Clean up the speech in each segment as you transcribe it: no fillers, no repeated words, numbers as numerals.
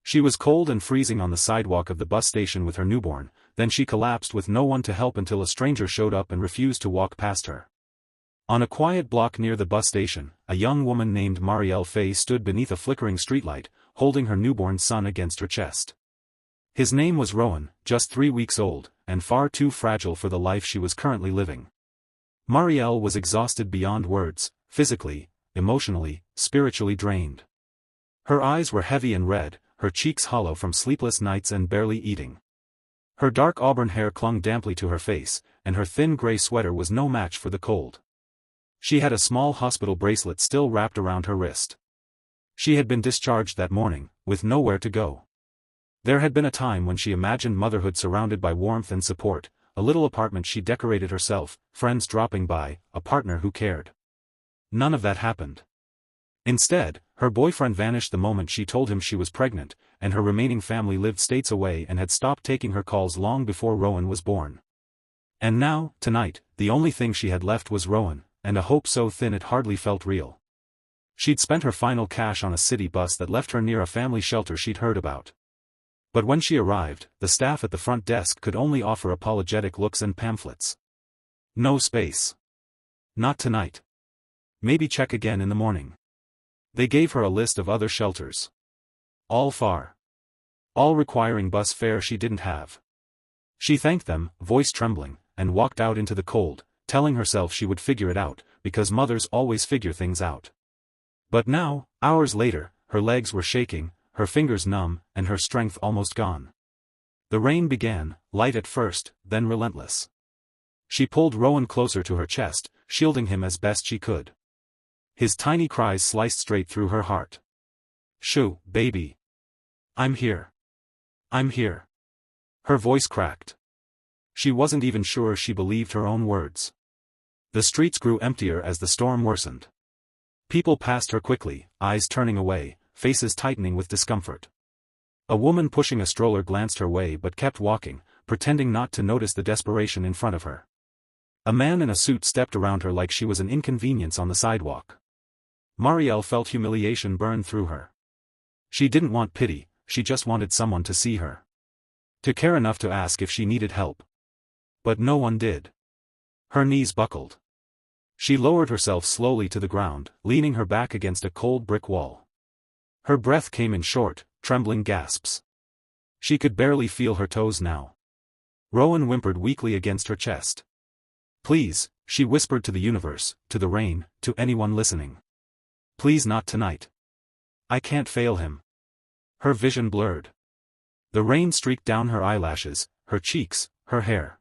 She was cold and freezing on the sidewalk of the bus station with her newborn, then she collapsed with no one to help until a stranger showed up and refused to walk past her. On a quiet block near the bus station, a young woman named Marielle stood beneath a flickering streetlight, holding her newborn son against her chest. His name was Rowan, just 3 weeks old, and far too fragile for the life she was currently living. Marielle was exhausted beyond words, physically, emotionally, spiritually drained. Her eyes were heavy and red, her cheeks hollow from sleepless nights and barely eating. Her dark auburn hair clung damply to her face, and her thin gray sweater was no match for the cold. She had a small hospital bracelet still wrapped around her wrist. She had been discharged that morning, with nowhere to go. There had been a time when she imagined motherhood surrounded by warmth and support, a little apartment she decorated herself, friends dropping by, a partner who cared. None of that happened. Instead, her boyfriend vanished the moment she told him she was pregnant, and her remaining family lived states away and had stopped taking her calls long before Rowan was born. And now, tonight, the only thing she had left was Rowan, and a hope so thin it hardly felt real. She'd spent her final cash on a city bus that left her near a family shelter she'd heard about. But when she arrived, the staff at the front desk could only offer apologetic looks and pamphlets. No space. Not tonight. Maybe check again in the morning. They gave her a list of other shelters. All far. All requiring bus fare she didn't have. She thanked them, voice trembling, and walked out into the cold, telling herself she would figure it out, because mothers always figure things out. But now, hours later, her legs were shaking, her fingers numb, and her strength almost gone. The rain began, light at first, then relentless. She pulled Rowan closer to her chest, shielding him as best she could. His tiny cries sliced straight through her heart. "Shoo, baby. I'm here. I'm here." Her voice cracked. She wasn't even sure she believed her own words. The streets grew emptier as the storm worsened. People passed her quickly, eyes turning away, faces tightening with discomfort. A woman pushing a stroller glanced her way but kept walking, pretending not to notice the desperation in front of her. A man in a suit stepped around her like she was an inconvenience on the sidewalk. Marielle felt humiliation burn through her. She didn't want pity, she just wanted someone to see her. To care enough to ask if she needed help. But no one did. Her knees buckled. She lowered herself slowly to the ground, leaning her back against a cold brick wall. Her breath came in short, trembling gasps. She could barely feel her toes now. Rowan whimpered weakly against her chest. "Please," she whispered to the universe, to the rain, to anyone listening. "Please not tonight. I can't fail him." Her vision blurred. The rain streaked down her eyelashes, her cheeks, her hair.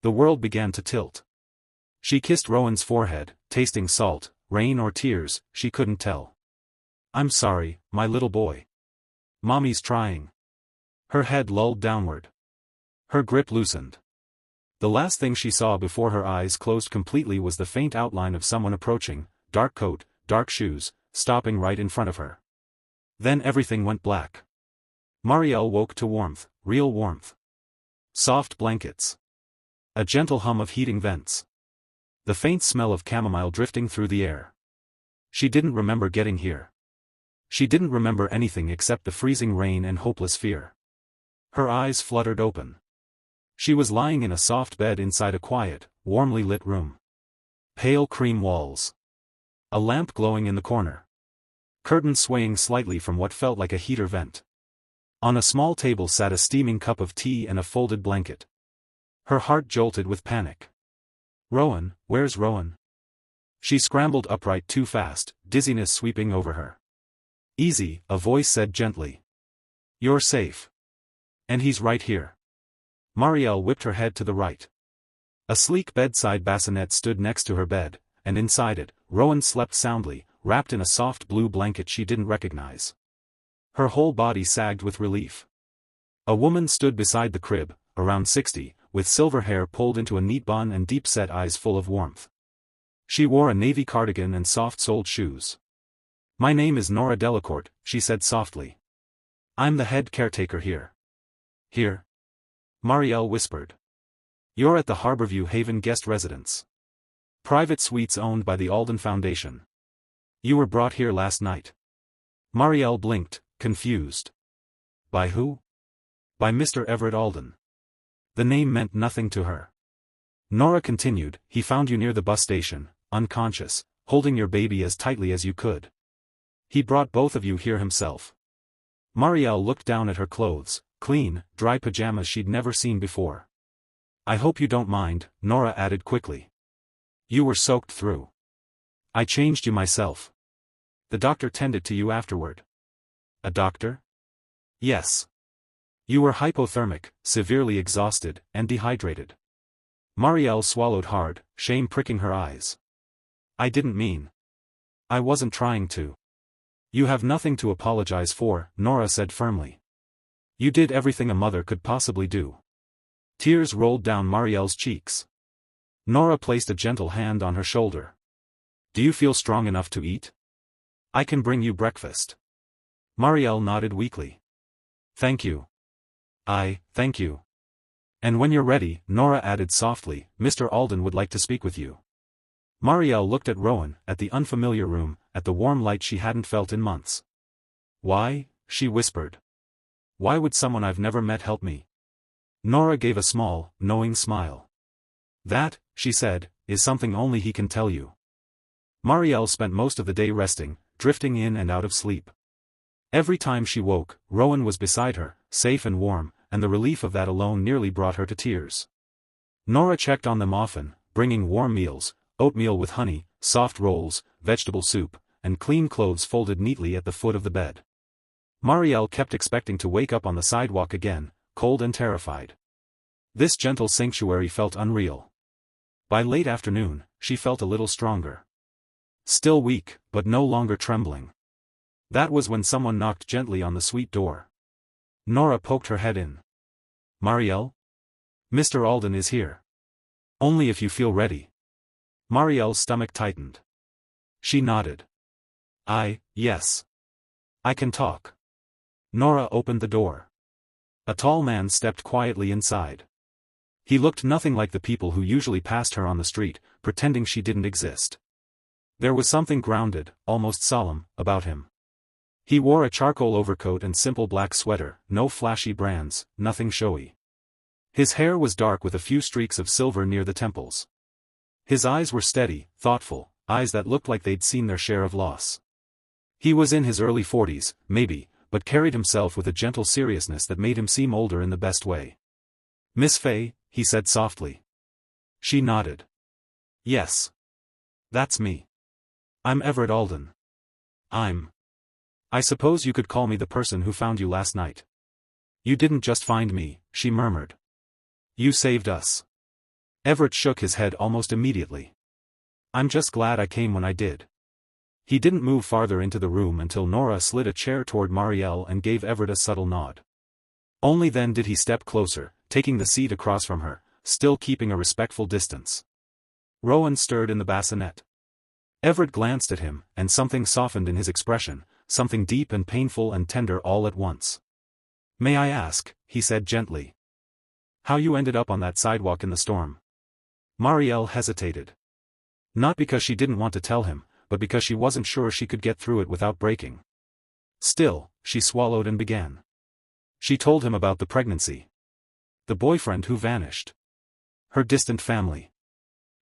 The world began to tilt. She kissed Rowan's forehead, tasting salt, rain or tears, she couldn't tell. "I'm sorry, my little boy. Mommy's trying." Her head lolled downward. Her grip loosened. The last thing she saw before her eyes closed completely was the faint outline of someone approaching, dark coat, dark shoes, stopping right in front of her. Then everything went black. Marielle woke to warmth, real warmth. Soft blankets. A gentle hum of heating vents. The faint smell of chamomile drifting through the air. She didn't remember getting here. She didn't remember anything except the freezing rain and hopeless fear. Her eyes fluttered open. She was lying in a soft bed inside a quiet, warmly lit room. Pale cream walls. A lamp glowing in the corner. Curtains swaying slightly from what felt like a heater vent. On a small table sat a steaming cup of tea and a folded blanket. Her heart jolted with panic. "Rowan, where's Rowan?" She scrambled upright too fast, dizziness sweeping over her. "Easy," a voice said gently. "You're safe. And he's right here." Marielle whipped her head to the right. A sleek bedside bassinet stood next to her bed, and inside it, Rowan slept soundly, wrapped in a soft blue blanket she didn't recognize. Her whole body sagged with relief. A woman stood beside the crib, around 60, with silver hair pulled into a neat bun and deep-set eyes full of warmth. She wore a navy cardigan and soft-soled shoes. "My name is Nora Delacourt," she said softly. "I'm the head caretaker here." "Here?" Marielle whispered. "You're at the Harborview Haven guest residence. Private suites owned by the Alden Foundation. You were brought here last night." Marielle blinked, confused. By who? By Mr. Everett Alden. The name meant nothing to her. Nora continued, he found you near the bus station, unconscious, holding your baby as tightly as you could. He brought both of you here himself. Marielle looked down at her clothes, clean, dry pajamas she'd never seen before. I hope you don't mind, Nora added quickly. You were soaked through. I changed you myself. The doctor tended to you afterward. A doctor? Yes. You were hypothermic, severely exhausted, and dehydrated. Marielle swallowed hard, shame pricking her eyes. I didn't mean. I wasn't trying to. You have nothing to apologize for, Nora said firmly. You did everything a mother could possibly do. Tears rolled down Marielle's cheeks. Nora placed a gentle hand on her shoulder. Do you feel strong enough to eat? I can bring you breakfast. Marielle nodded weakly. Thank you. Thank you. And when you're ready, Nora added softly, Mr. Alden would like to speak with you. Marielle looked at Rowan, at the unfamiliar room, at the warm light she hadn't felt in months. Why? She whispered. Why would someone I've never met help me? Nora gave a small, knowing smile. That, she said, is something only he can tell you. Marielle spent most of the day resting, drifting in and out of sleep. Every time she woke, Rowan was beside her, safe and warm, and the relief of that alone nearly brought her to tears. Nora checked on them often, bringing warm meals, oatmeal with honey, soft rolls, vegetable soup, and clean clothes folded neatly at the foot of the bed. Marielle kept expecting to wake up on the sidewalk again, cold and terrified. This gentle sanctuary felt unreal. By late afternoon, she felt a little stronger. Still weak, but no longer trembling. That was when someone knocked gently on the suite door. Nora poked her head in. Marielle? Mr. Alden is here. Only if you feel ready. Marielle's stomach tightened. She nodded. Yes. I can talk. Nora opened the door. A tall man stepped quietly inside. He looked nothing like the people who usually passed her on the street, pretending she didn't exist. There was something grounded, almost solemn, about him. He wore a charcoal overcoat and simple black sweater, no flashy brands, nothing showy. His hair was dark with a few streaks of silver near the temples. His eyes were steady, thoughtful, eyes that looked like they'd seen their share of loss. He was in his early 40s, maybe, but carried himself with a gentle seriousness that made him seem older in the best way. Miss Fay, he said softly. She nodded. Yes. That's me. I'm Everett Alden. I suppose you could call me the person who found you last night. You didn't just find me, she murmured. You saved us. Everett shook his head almost immediately. I'm just glad I came when I did. He didn't move farther into the room until Nora slid a chair toward Marielle and gave Everett a subtle nod. Only then did he step closer, taking the seat across from her, still keeping a respectful distance. Rowan stirred in the bassinet. Everett glanced at him, and something softened in his expression, something deep and painful and tender all at once. May I ask, he said gently, how you ended up on that sidewalk in the storm? Marielle hesitated. Not because she didn't want to tell him, but because she wasn't sure she could get through it without breaking. Still, she swallowed and began. She told him about the pregnancy. The boyfriend who vanished. Her distant family.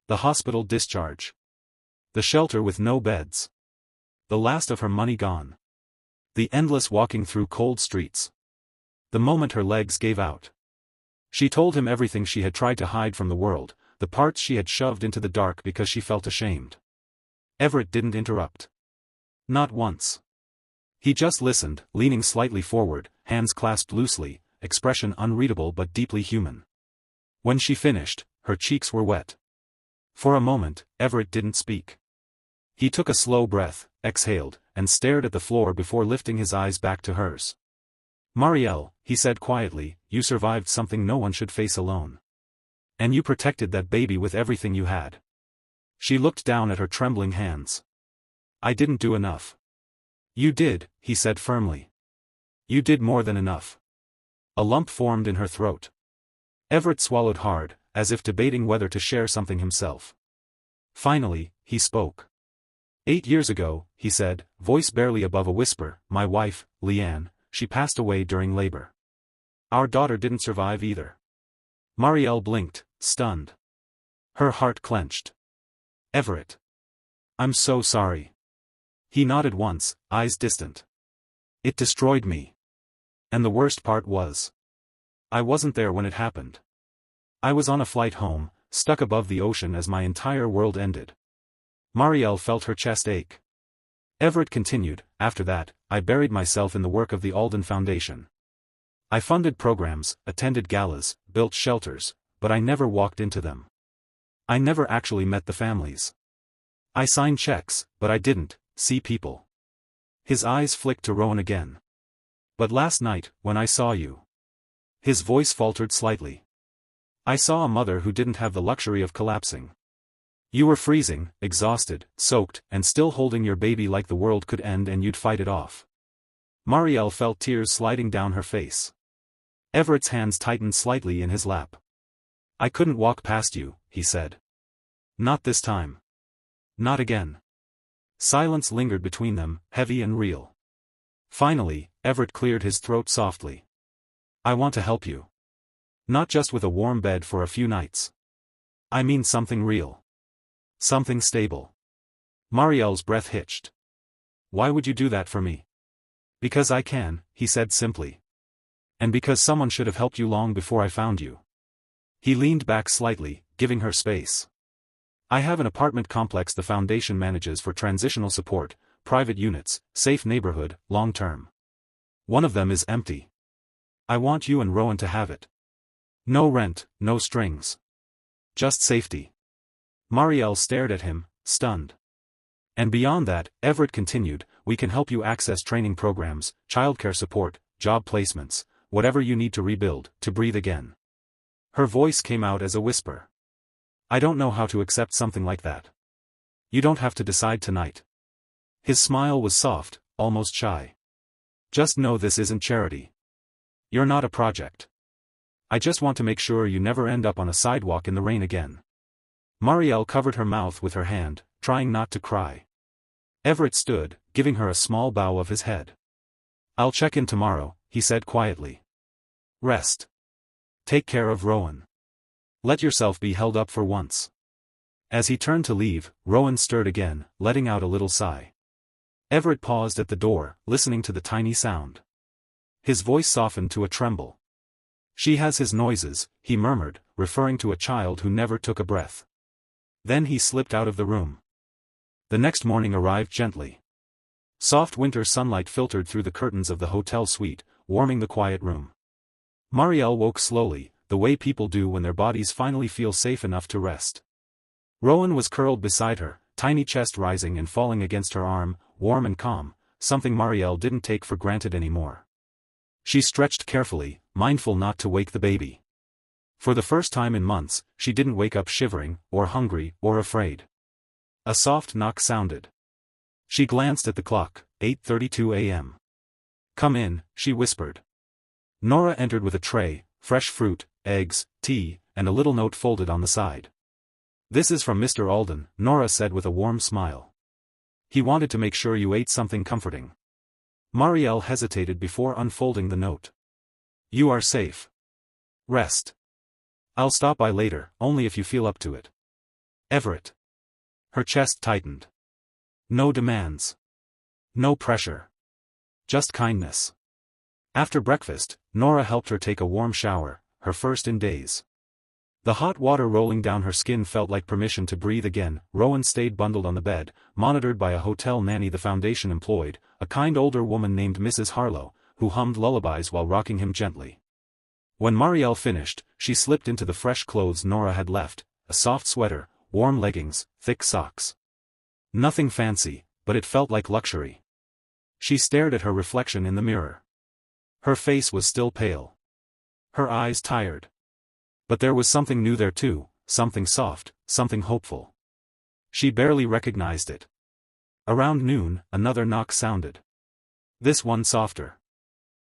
The hospital discharge. The shelter with no beds. The last of her money gone. The endless walking through cold streets. The moment her legs gave out. She told him everything she had tried to hide from the world, the parts she had shoved into the dark because she felt ashamed. Everett didn't interrupt. Not once. He just listened, leaning slightly forward, hands clasped loosely, expression unreadable but deeply human. When she finished, her cheeks were wet. For a moment, Everett didn't speak. He took a slow breath, exhaled, and stared at the floor before lifting his eyes back to hers. Marielle, he said quietly, you survived something no one should face alone. And you protected that baby with everything you had. She looked down at her trembling hands. I didn't do enough. You did, he said firmly. You did more than enough. A lump formed in her throat. Everett swallowed hard, as if debating whether to share something himself. Finally, he spoke. 8 years ago, he said, voice barely above a whisper, my wife, Leanne, she passed away during labor. Our daughter didn't survive either. Marielle blinked, stunned. Her heart clenched. Everett. I'm so sorry. He nodded once, eyes distant. It destroyed me. And the worst part was, I wasn't there when it happened. I was on a flight home, stuck above the ocean as my entire world ended. Marielle felt her chest ache. Everett continued, after that, I buried myself in the work of the Alden Foundation. I funded programs, attended galas, built shelters, but I never walked into them. I never actually met the families. I signed checks, but I didn't see people. His eyes flicked to Rowan again. But last night, when I saw you. His voice faltered slightly. I saw a mother who didn't have the luxury of collapsing. You were freezing, exhausted, soaked, and still holding your baby like the world could end and you'd fight it off. Marielle felt tears sliding down her face. Everett's hands tightened slightly in his lap. I couldn't walk past you, he said. Not this time. Not again. Silence lingered between them, heavy and real. Finally, Everett cleared his throat softly. I want to help you. Not just with a warm bed for a few nights. I mean something real. Something stable. Marielle's breath hitched. Why would you do that for me? Because I can, he said simply. And because someone should have helped you long before I found you. He leaned back slightly, giving her space. I have an apartment complex the foundation manages for transitional support, private units, safe neighborhood, long-term. One of them is empty. I want you and Rowan to have it. No rent, no strings. Just safety. Marielle stared at him, stunned. And beyond that, Everett continued, we can help you access training programs, childcare support, job placements, whatever you need to rebuild, to breathe again. Her voice came out as a whisper. I don't know how to accept something like that. You don't have to decide tonight. His smile was soft, almost shy. Just know this isn't charity. You're not a project. I just want to make sure you never end up on a sidewalk in the rain again. Marielle covered her mouth with her hand, trying not to cry. Everett stood, giving her a small bow of his head. I'll check in tomorrow, he said quietly. Rest. Take care of Rowan. Let yourself be held up for once. As he turned to leave, Rowan stirred again, letting out a little sigh. Everett paused at the door, listening to the tiny sound. His voice softened to a tremble. She has his noises, he murmured, referring to a child who never took a breath. Then he slipped out of the room. The next morning arrived gently. Soft winter sunlight filtered through the curtains of the hotel suite, warming the quiet room. Marielle woke slowly, the way people do when their bodies finally feel safe enough to rest. Rowan was curled beside her, tiny chest rising and falling against her arm, warm and calm, something Marielle didn't take for granted anymore. She stretched carefully, mindful not to wake the baby. For the first time in months, she didn't wake up shivering, or hungry, or afraid. A soft knock sounded. She glanced at the clock, 8:32 a.m. Come in, she whispered. Nora entered with a tray, fresh fruit, eggs, tea, and a little note folded on the side. This is from Mr. Alden, Nora said with a warm smile. He wanted to make sure you ate something comforting. Marielle hesitated before unfolding the note. You are safe. Rest. I'll stop by later, only if you feel up to it. Everett. Her chest tightened. No demands. No pressure. Just kindness. After breakfast, Nora helped her take a warm shower, her first in days. The hot water rolling down her skin felt like permission to breathe again. Rowan stayed bundled on the bed, monitored by a hotel nanny the foundation employed, a kind older woman named Mrs. Harlow, who hummed lullabies while rocking him gently. When Marielle finished, she slipped into the fresh clothes Nora had left, a soft sweater, warm leggings, thick socks. Nothing fancy, but it felt like luxury. She stared at her reflection in the mirror. Her face was still pale. Her eyes tired. But there was something new there too, something soft, something hopeful. She barely recognized it. Around noon, another knock sounded. This one softer.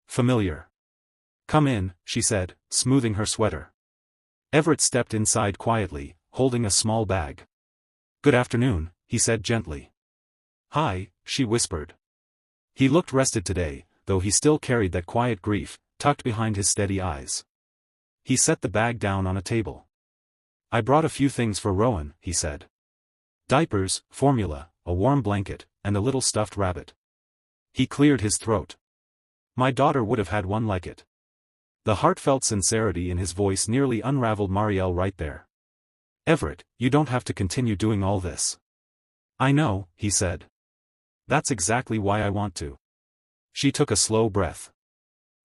Familiar. Come in, she said, smoothing her sweater. Everett stepped inside quietly, holding a small bag. Good afternoon, he said gently. Hi, she whispered. He looked rested today, though he still carried that quiet grief, tucked behind his steady eyes. He set the bag down on a table. "I brought a few things for Rowan," he said. "Diapers, formula, a warm blanket, and a little stuffed rabbit." He cleared his throat. "My daughter would have had one like it." The heartfelt sincerity in his voice nearly unraveled Marielle right there. "Everett, you don't have to continue doing all this." "I know," he said. "That's exactly why I want to." She took a slow breath.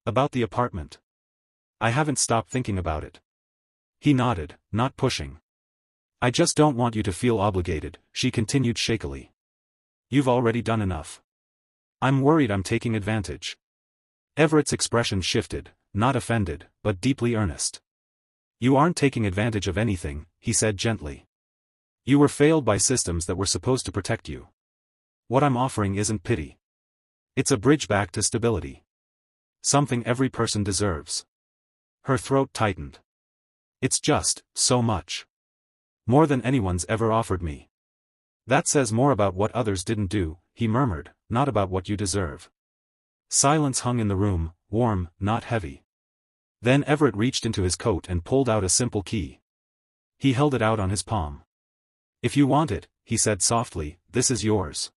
"About the apartment?" "I haven't stopped thinking about it." He nodded, not pushing. "I just don't want you to feel obligated," she continued shakily. "You've already done enough. I'm worried I'm taking advantage." Everett's expression shifted, not offended, but deeply earnest. "You aren't taking advantage of anything," he said gently. "You were failed by systems that were supposed to protect you. What I'm offering isn't pity. It's a bridge back to stability. Something every person deserves." Her throat tightened. "It's just, so much. More than anyone's ever offered me." "That says more about what others didn't do," he murmured, "not about what you deserve." Silence hung in the room, warm, not heavy. Then Everett reached into his coat and pulled out a simple key. He held it out on his palm. "If you want it," he said softly, "this is yours."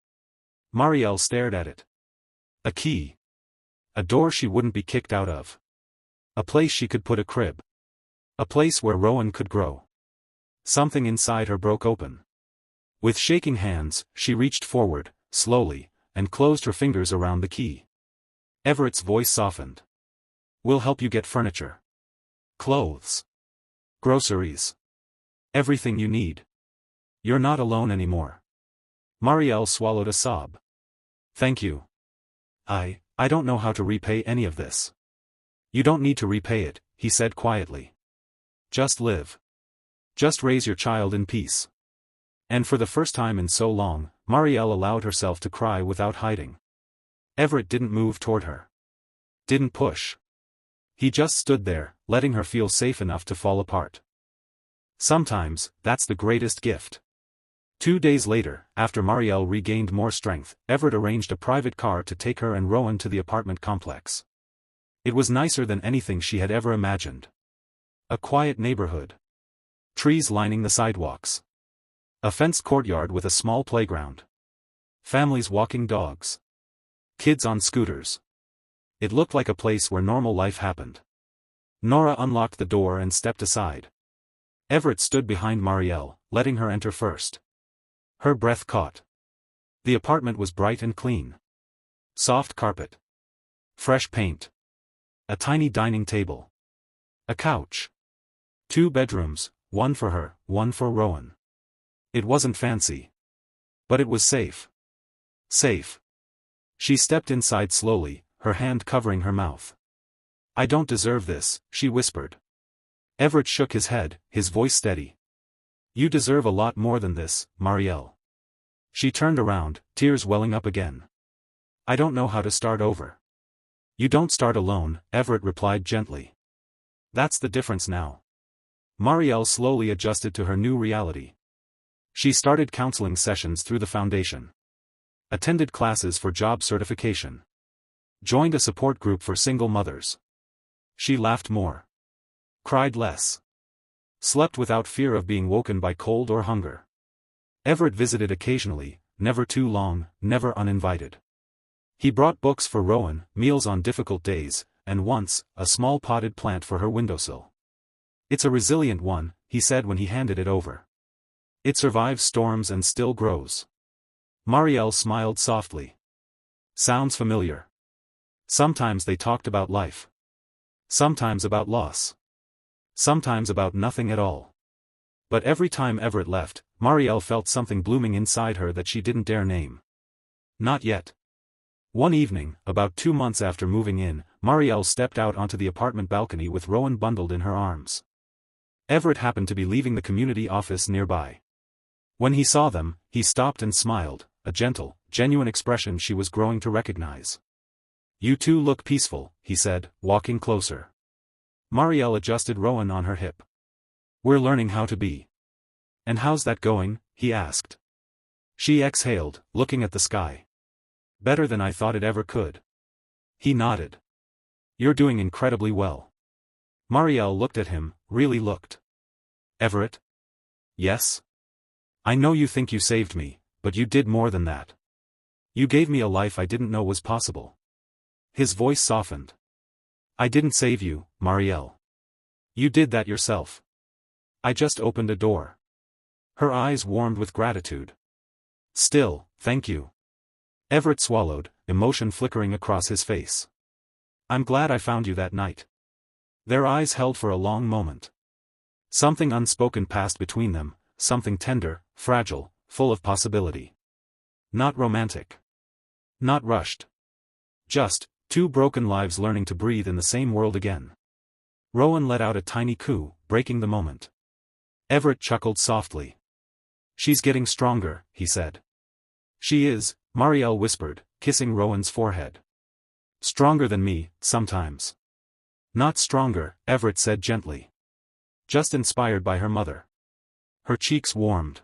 Marielle stared at it. A key. A door she wouldn't be kicked out of. A place she could put a crib. A place where Rowan could grow. Something inside her broke open. With shaking hands, she reached forward, slowly, and closed her fingers around the key. Everett's voice softened. "We'll help you get furniture. Clothes. Groceries. Everything you need. You're not alone anymore." Marielle swallowed a sob. "Thank you. I don't know how to repay any of this." "You don't need to repay it," he said quietly. "Just live. Just raise your child in peace." And for the first time in so long, Marielle allowed herself to cry without hiding. Everett didn't move toward her. Didn't push. He just stood there, letting her feel safe enough to fall apart. Sometimes, that's the greatest gift. 2 days later, after Marielle regained more strength, Everett arranged a private car to take her and Rowan to the apartment complex. It was nicer than anything she had ever imagined. A quiet neighborhood. Trees lining the sidewalks. A fenced courtyard with a small playground. Families walking dogs. Kids on scooters. It looked like a place where normal life happened. Nora unlocked the door and stepped aside. Everett stood behind Marielle, letting her enter first. Her breath caught. The apartment was bright and clean. Soft carpet. Fresh paint. A tiny dining table. A couch. 2 bedrooms, one for her, one for Rowan. It wasn't fancy. But it was safe. Safe. She stepped inside slowly, her hand covering her mouth. "I don't deserve this," she whispered. Everett shook his head, his voice steady. "You deserve a lot more than this, Marielle." She turned around, tears welling up again. "I don't know how to start over." "You don't start alone," Everett replied gently. "That's the difference now." Marielle slowly adjusted to her new reality. She started counseling sessions through the foundation. Attended classes for job certification. Joined a support group for single mothers. She laughed more. Cried less. Slept without fear of being woken by cold or hunger. Everett visited occasionally, never too long, never uninvited. He brought books for Rowan, meals on difficult days, and once, a small potted plant for her windowsill. "It's a resilient one," he said when he handed it over. "It survives storms and still grows." Marielle smiled softly. "Sounds familiar." Sometimes they talked about life. Sometimes about loss. Sometimes about nothing at all. But every time Everett left, Marielle felt something blooming inside her that she didn't dare name. Not yet. One evening, about 2 months after moving in, Marielle stepped out onto the apartment balcony with Rowan bundled in her arms. Everett happened to be leaving the community office nearby. When he saw them, he stopped and smiled, a gentle, genuine expression she was growing to recognize. "You two look peaceful," he said, walking closer. Marielle adjusted Rowan on her hip. "We're learning how to be." "And how's that going?" he asked. She exhaled, looking at the sky. "Better than I thought it ever could." He nodded. You're doing incredibly well. Marielle looked at him, really looked. Everett? Yes? I know you think you saved me, but you did more than that. You gave me a life I didn't know was possible. His voice softened. I didn't save you, Marielle. You did that yourself. I just opened a door. Her eyes warmed with gratitude. Still, thank you. Everett swallowed, emotion flickering across his face. I'm glad I found you that night. Their eyes held for a long moment. Something unspoken passed between them, something tender, fragile, full of possibility. Not romantic. Not rushed. Just, two broken lives learning to breathe in the same world again. Rowan let out a tiny coo, breaking the moment. Everett chuckled softly. She's getting stronger, he said. She is, Marielle whispered, kissing Rowan's forehead. Stronger than me, sometimes. Not stronger, Everett said gently. Just inspired by her mother. Her cheeks warmed.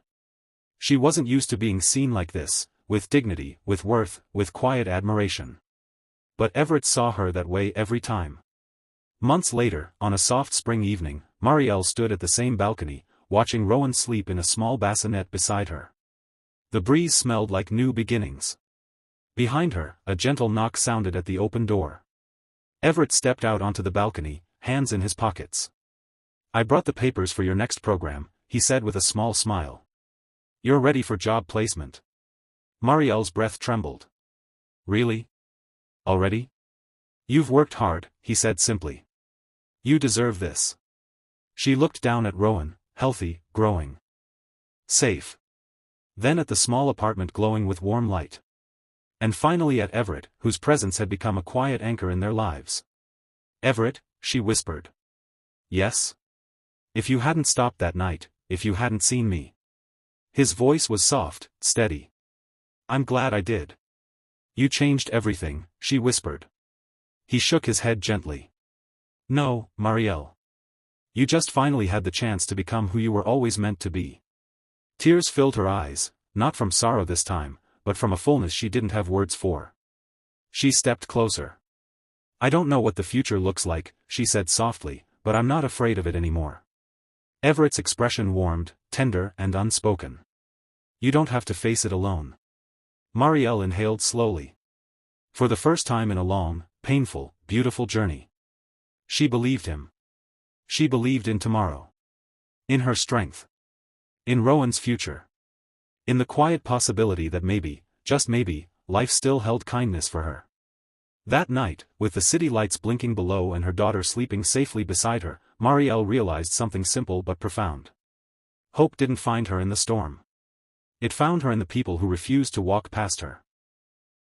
She wasn't used to being seen like this, with dignity, with worth, with quiet admiration. But Everett saw her that way every time. Months later, on a soft spring evening, Marielle stood at the same balcony, watching Rowan sleep in a small bassinet beside her. The breeze smelled like new beginnings. Behind her, a gentle knock sounded at the open door. Everett stepped out onto the balcony, hands in his pockets. I brought the papers for your next program, he said with a small smile. You're ready for job placement. Marielle's breath trembled. Really? Already? You've worked hard, he said simply. You deserve this. She looked down at Rowan, healthy, growing. Safe. Then at the small apartment glowing with warm light. And finally at Everett, whose presence had become a quiet anchor in their lives. Everett, she whispered. Yes? If you hadn't stopped that night, if you hadn't seen me. His voice was soft, steady. I'm glad I did. You changed everything, she whispered. He shook his head gently. No, Marielle. You just finally had the chance to become who you were always meant to be. Tears filled her eyes, not from sorrow this time, but from a fullness she didn't have words for. She stepped closer. I don't know what the future looks like, she said softly, but I'm not afraid of it anymore. Everett's expression warmed, tender and unspoken. You don't have to face it alone. Marielle inhaled slowly. For the first time in a long, painful, beautiful journey. She believed him. She believed in tomorrow. In her strength. In Rowan's future. In the quiet possibility that maybe, just maybe, life still held kindness for her. That night, with the city lights blinking below and her daughter sleeping safely beside her, Marielle realized something simple but profound. Hope didn't find her in the storm. It found her in the people who refused to walk past her.